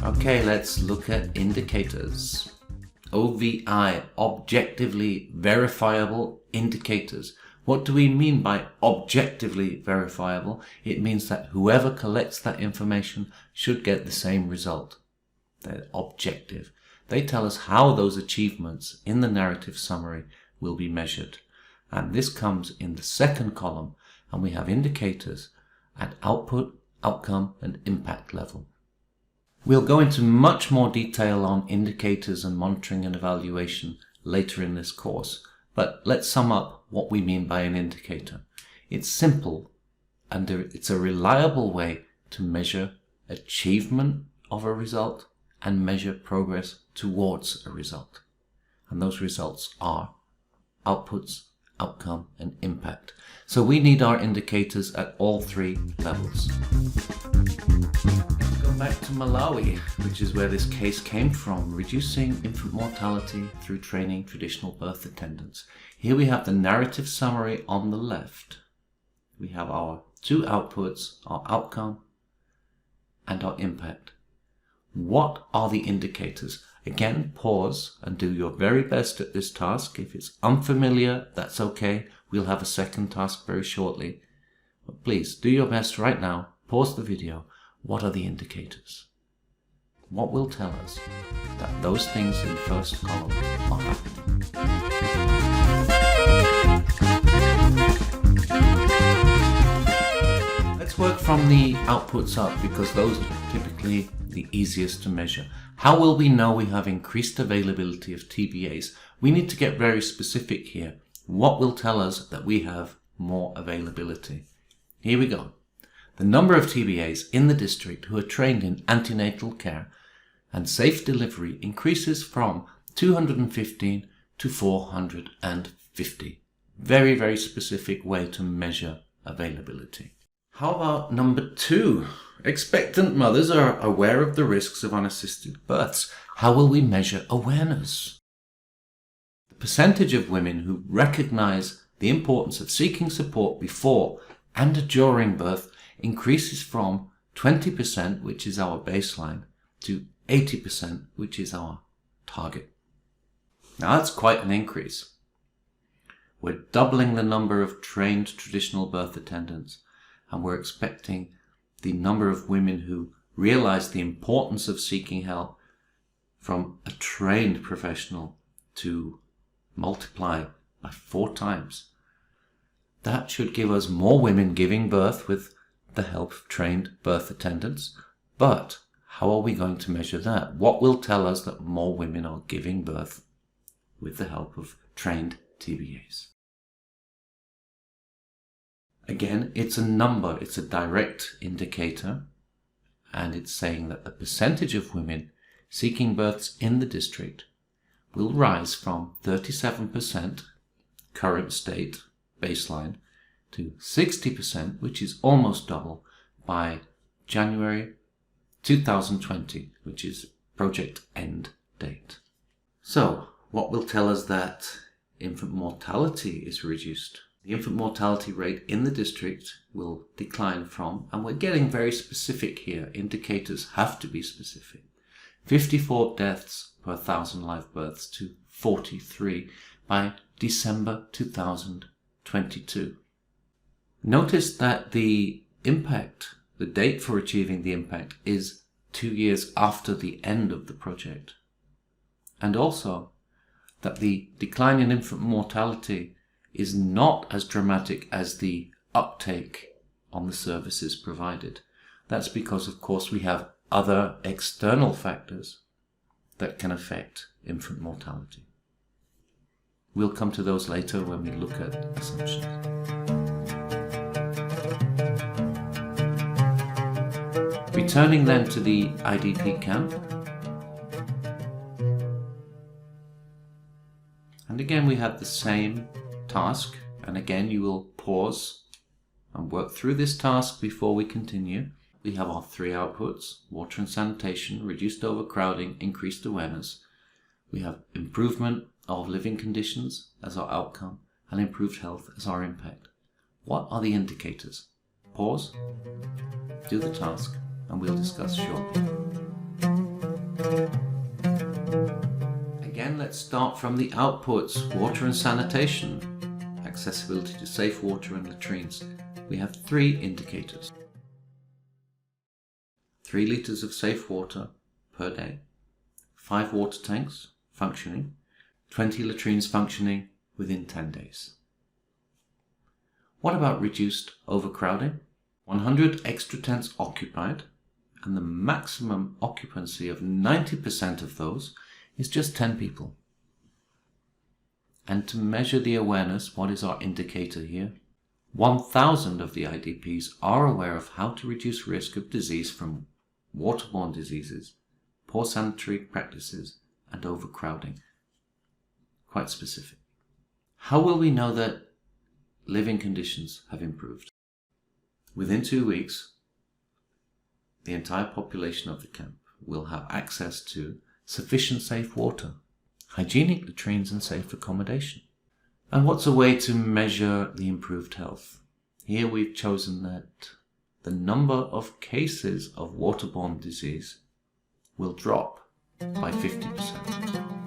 Okay, let's look at indicators. OVI, objectively verifiable indicators. What do we mean by objectively verifiable? It means that whoever collects that information should get the same result. They're objective. They tell us how those achievements in the narrative summary will be measured. And this comes in the second column, and we have indicators at output, outcome, and impact level. We'll go into much more detail on indicators and monitoring and evaluation later in this course, but let's sum up what we mean by an indicator. It's simple and it's a reliable way to measure achievement of a result and measure progress towards a result. And those results are outputs, outcome, and impact. So we need our indicators at all three levels. Back to Malawi, which is where this case came from, reducing infant mortality through training traditional birth attendants. Here we have the narrative summary on the left. We have our two outputs, our outcome and our impact. What are the indicators? Again, pause and do your very best at this task. If it's unfamiliar, that's okay. We'll have a second task very shortly. But please do your best right now. Pause the video. What are the indicators? What will tell us that those things in the first column are happening? Let's work from the outputs up because those are typically the easiest to measure. How will we know we have increased availability of TBAs? We need to get very specific here. What will tell us that we have more availability? Here we go. The number of TBAs in the district who are trained in antenatal care and safe delivery increases from 215 to 450. Very, very specific way to measure availability. How about number 2? Expectant mothers are aware of the risks of unassisted births. How will we measure awareness? The percentage of women who recognize the importance of seeking support before and during birth increases from 20%, which is our baseline, to 80%, which is our target. Now that's quite an increase. We're doubling the number of trained traditional birth attendants, and we're expecting the number of women who realize the importance of seeking help from a trained professional to multiply by 4 times. That should give us more women giving birth with the help of trained birth attendants. But how are we going to measure that? What will tell us that more women are giving birth with the help of trained TBAs? Again, it's a number, it's a direct indicator, and it's saying that the percentage of women seeking births in the district will rise from 37%, current state, baseline, to 60%, which is almost double, by January 2020, which is project end date. So, what will tell us that infant mortality is reduced? The infant mortality rate in the district will decline from, and we're getting very specific here, indicators have to be specific, 54 deaths per 1,000 live births to 43 by December 2022. Notice that the impact, the date for achieving the impact, is 2 years after the end of the project. And also that the decline in infant mortality is not as dramatic as the uptake on the services provided. That's because, of course, we have other external factors that can affect infant mortality. We'll come to those later when we look at assumptions. Returning then to the IDP camp. And again we have the same task, and again you will pause and work through this task before we continue. We have our 3 outputs: water and sanitation, reduced overcrowding, increased awareness. We have improvement of living conditions as our outcome, and improved health as our impact. What are the indicators? Pause, do the task, and we'll discuss shortly. Again, let's start from the outputs. Water and sanitation, accessibility to safe water and latrines. We have 3 indicators. 3 litres of safe water per day, 5 water tanks functioning, 20 latrines functioning within 10 days. What about reduced overcrowding? 100 extra tents occupied, and the maximum occupancy of 90% of those is just 10 people. And to measure the awareness, what is our indicator here? 1,000 of the IDPs are aware of how to reduce risk of disease from waterborne diseases, poor sanitary practices, and overcrowding. Quite specific. How will we know that living conditions have improved? Within 2 weeks, the entire population of the camp will have access to sufficient safe water, hygienic latrines, and safe accommodation. And what's a way to measure the improved health? Here we've chosen that the number of cases of waterborne disease will drop by 50%.